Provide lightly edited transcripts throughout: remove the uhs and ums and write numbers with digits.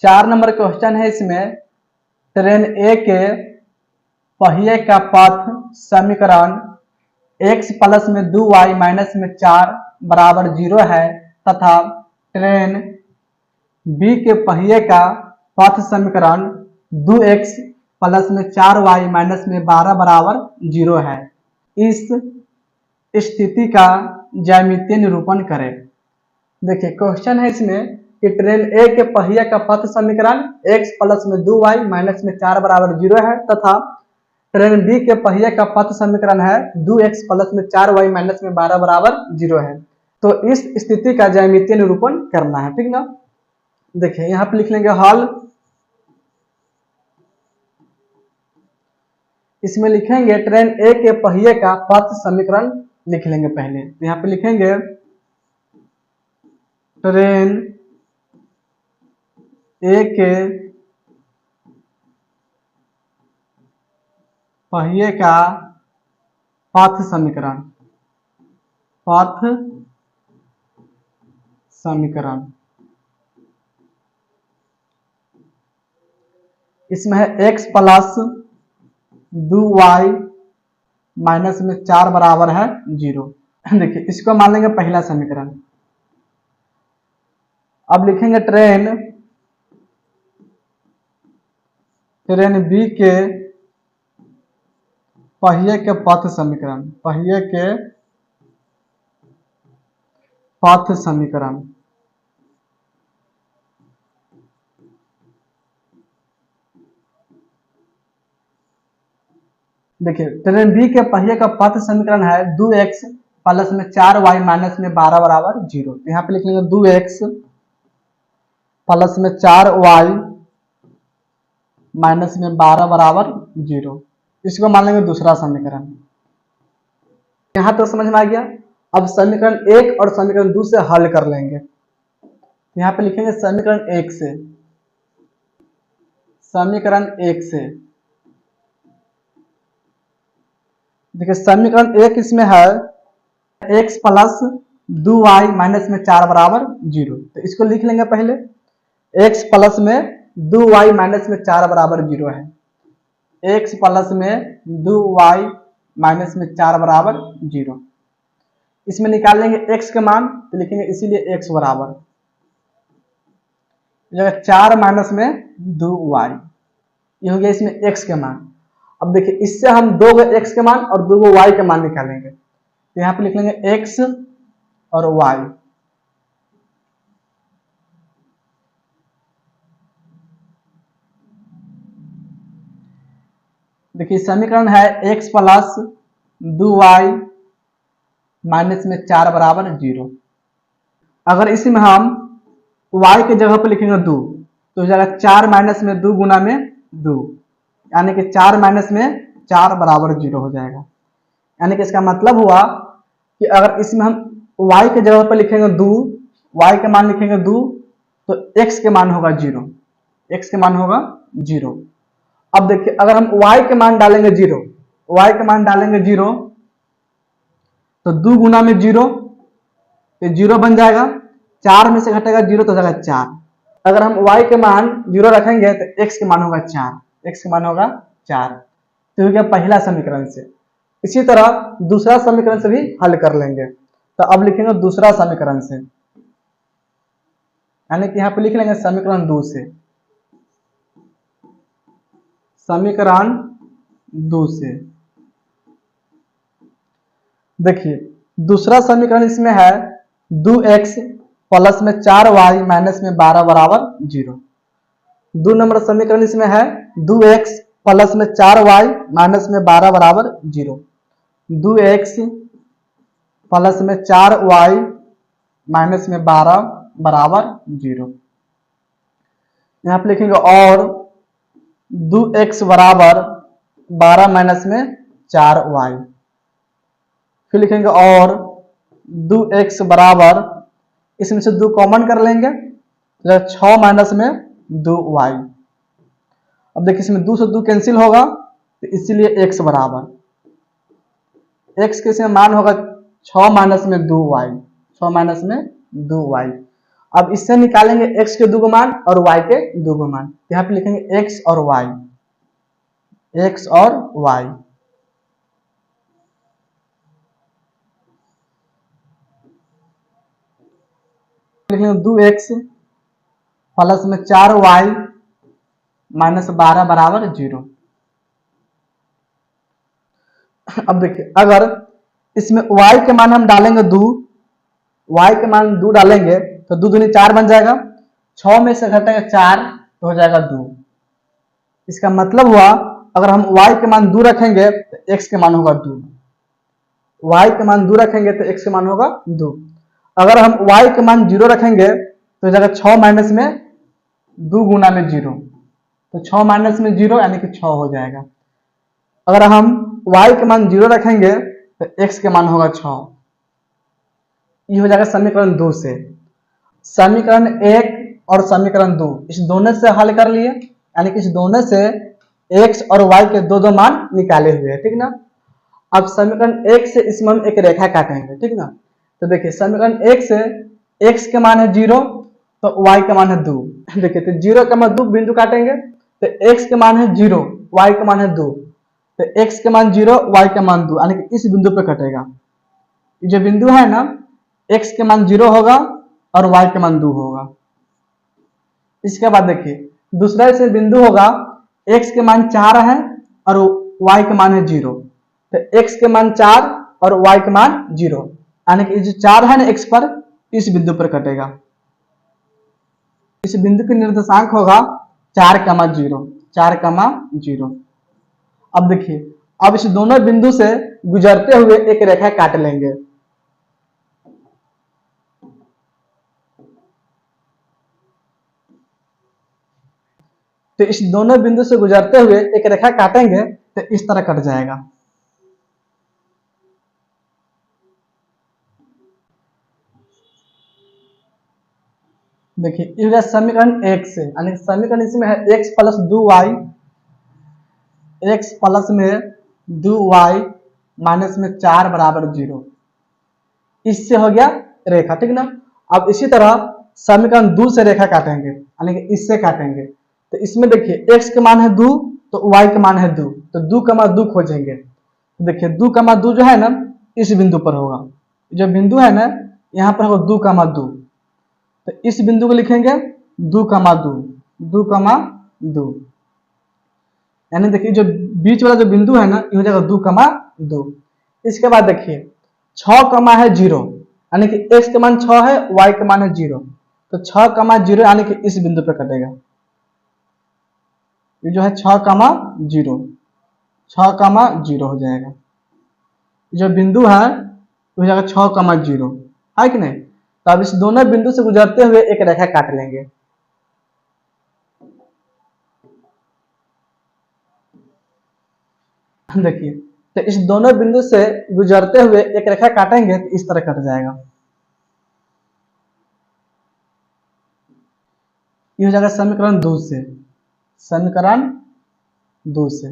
4 number question है। इसमें train ए के पहिए का पथ समीकरण x प्लस में 2y माइनस में 4 बराबर 0 है तथा ट्रेन बी के पहिए का पथ समीकरण 2x प्लस में 4y माइनस में 12 बराबर 0 है। इस स्थिति का ज्यामितीय निरूपण करें। देखिए क्वेश्चन है इसमें कि ट्रेन ए के पहिए का पथ समीकरण x प्लस में 2y माइनस में 4 बराबर 0 है तथा ट्रेन बी के पहिए का पथ समीकरण है 2x प्लस में 4y माइनस में 12 बराबर 0 है। तो इस स्थिति का ज्यामितीय निरूपण करना है, ठीक ना। देखिए यहाँ पे लिख लेंगे हल। इसमें लिखेंगे ट्रेन ए के पहिए का पथ समीकरण लिख लेंगे पहले। तो यहाँ पे लिखेंगे ट्रेन ए के पहिए का पथ समीकरण इसमें है x प्लस 2y माइनस में 4 बराबर है 0। देखिए इसको मान लेंगे पहला समीकरण। अब लिखेंगे ट्रेन बी के पहिए के पथ समीकरण देखिए ट्रेन बी के पहिए का पथ समीकरण है 2x प्लस में 4y माइनस में 12 बराबर 0। यहाँ पे लिख लेंगे 2x प्लस में 4y माइनस में 12 बराबर 0। इसको मान लेंगे दूसरा समीकरण। यहाँ तो समझ में आ गया। अब समीकरण 1 और समीकरण 2 से हल कर लेंगे। यहाँ पे लिखेंगे समीकरण 1 से देखिए समीकरण 1 इसमें है x प्लस 2y माइनस में 4 बराबर 0। तो इसको लिख लेंगे पहले। x प्लस में 2y माइनस में 4 बराबर 0 है। x प्लस में 2y माइनस में 4 बराबर 0। इसमें निकाल लेंगे x के मान, तो लिखेंगे इसीलिए x बराबर 4 माइनस में 2y। ये हो गया इसमें x के मान। अब देखिए इससे हम 2 x के मान और 2 y के मान निकालेंगे। तो यहाँ पे लिख लेंगे x और y। देखिए समीकरण है x प्लस 2y माइनस में 4 बराबर 0। अगर इसमें हम y के जगह पर लिखेंगे 2 तो हो जाएगा 4 माइनस में 2 गुना में 2, यानी कि 4 माइनस में 4 बराबर 0 हो जाएगा। यानी कि इसका मतलब हुआ कि अगर इसमें हम y के जगह पर लिखेंगे 2, y के मान लिखेंगे 2 तो x के मान होगा 0, x के मान होगा 0। अब देखिए अगर हम y के मान डालेंगे 0, y के मान डालेंगे 0 तो 2 गुना में 0 तो 0 बन जाएगा। 4 में से घटेगा 0 तो हो जाएगा 4। अगर हम y के मान 0 रखेंगे तो x के मान होगा 4, x के मान होगा 4। तो हो गया पहला समीकरण से। इसी तरह दूसरा समीकरण से भी हल कर लेंगे। तो अब लिखेंगे दूसरा समीकरण से, यानी कि यहाँ पे लिख लेंगे समीकरण 2 से। समीकरण 2 से देखिए दूसरा समीकरण इसमें है 2x प्लस में 4y माइनस में 12 बराबर 0। 2 नंबर समीकरण इसमें है 2x प्लस में 4y माइनस में 12 बराबर 0। 2x प्लस में 4y माइनस में 12 बराबर 0। यहाँ पे लिखेंगे और 2x बराबर 12 माइनस में 4y। फिर लिखेंगे और 2x बराबर, इसमें से 2 कॉमन कर लेंगे तो 6 माइनस में 2y। अब देखिए इसमें 2 से 2 कैंसिल होगा तो इसीलिए x बराबर, x के इसमें मान होगा 6 माइनस में 2y, 6 माइनस में 2y। अब इससे निकालेंगे x के 2 मान और y के 2 मान। यहाँ पे लिखेंगे x और y, x और y। लिखेंगे 2x प्लस में 4y माइनस 12 बराबर 0। अब देखिए अगर इसमें y के मान हम डालेंगे 2, y के मान 2 डालेंगे तो 2 दूनी 4 बन जाएगा, 6 में से घटेगा 4 तो हो जाएगा 2। इसका मतलब हुआ अगर हम y के मान 2 रखेंगे तो x के मान होगा 2, y के मान 2 रखेंगे तो x के मान होगा 2। अगर हम y के मान 0 रखेंगे तो हो जाएगा 6 माइनस में 2 गुना में 0, तो 6 माइनस में 0 यानी कि 6 हो जाएगा। अगर हम y के मान 0 रखेंगे तो x के मान होगा 6। ये हो जाएगा समीकरण 2 से। समीकरण 1 और समीकरण 2 इस दोनों से हल कर लिए, यानी कि इस दोनों से x और y के दो मान निकाले हुए हैं, ठीक ना। अब समीकरण 1 से इसमें हम एक रेखा काटेंगे, ठीक ना। तो देखिए समीकरण 1 से x के मान है 0 तो y के मान है 2। देखिए तो 0 के मान 2 बिंदु काटेंगे तो x के मान है 0, y के मान है 2, तो x के मान 0, y के मान 2, यानी कि इस बिंदु पर कटेगा। ये जो बिंदु है ना, x के मान 0 होगा और y के मान 2 होगा। इसके बाद देखिए दूसरा से बिंदु होगा, x के मान 4 है और y के मान है 0, तो x के मान 4 और y के मान 0, यानी कि जो 4 है ना x पर, इस बिंदु पर कटेगा। इस बिंदु की निर्देशांक होगा 4,0, 4,0। अब देखिए अब इस दोनों बिंदु से गुजरते हुए एक रेखा काट लेंगे। तो इस दोनों बिंदु से गुजरते हुए एक रेखा काटेंगे तो इस तरह कट जाएगा। देखिए ये समीकरण 1 से, यानी समीकरण इसमें है x plus 2y, x plus में 2y माइनस में 4 बराबर 0। इससे हो गया रेखा, ठीक ना। अब इसी तरह समीकरण 2 से रेखा काटेंगे, यानी कि इससे काटेंगे। तो इसमें देखिए x के मान है 2 तो y के मान है 2, तो 2 का मान 2 खोजेंगे। तो देखिए 2 का मान 2 जो है ना इस बिंदु पर होगा, जो बिंदु है ना यहाँ पर होगा 2 का मान 2, तो इस बिंदु को लिखेंगे 2 का मान 2, 2 का मान 2, यानी देखिए जो बीच वाला जो बिंदु है ना ये हो जाएगा 2 का मान 2। इसके बाद देखिए 6 का मान है 0, यानी कि x का मान 6 है, y का मान है 0, तो 6 का मान 0 यानी कि इस बिंदु पर कटेगा। ये जो है 6 का मान 0, 6 का मान 0 हो जाएगा। जो बिंदु है वो हो जाएगा 6 का मान 0, है कि नहीं। तो अब इस दोनों बिंदु से गुजरते हुए एक रेखा काट लेंगे। देखिए तो इस दोनों बिंदु से गुजरते हुए एक रेखा काटेंगे तो इस तरह कट जाएगा। ये हो जाएगा समीकरण 2 से, समीकरण 2 से,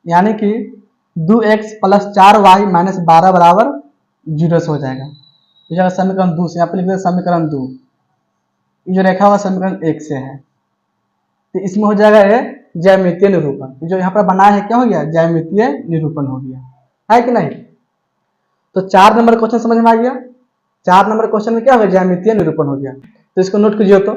यानी कि 2x प्लस 4y माइनस 12 बराबर 0 से हो जाएगा। ये जाएगा समीकरण 2 से, यहाँ पे लिख दें समीकरण 2। ये जो रेखा हुआ समीकरण 1 से है, तो इसमें हो जाएगा ये ज्यामितीय निरूपण। जो यहाँ पर बना है क्या हो गया, ज्यामितीय निरूपण हो गया, है कि नहीं। तो 4 नंबर क्वेश्चन समझ में आ गया। 4 नंबर क्वेश्चन में क्या हो गया, ज्यामितीय निरूपण हो गया। तो इसको नोट कीजिए। तो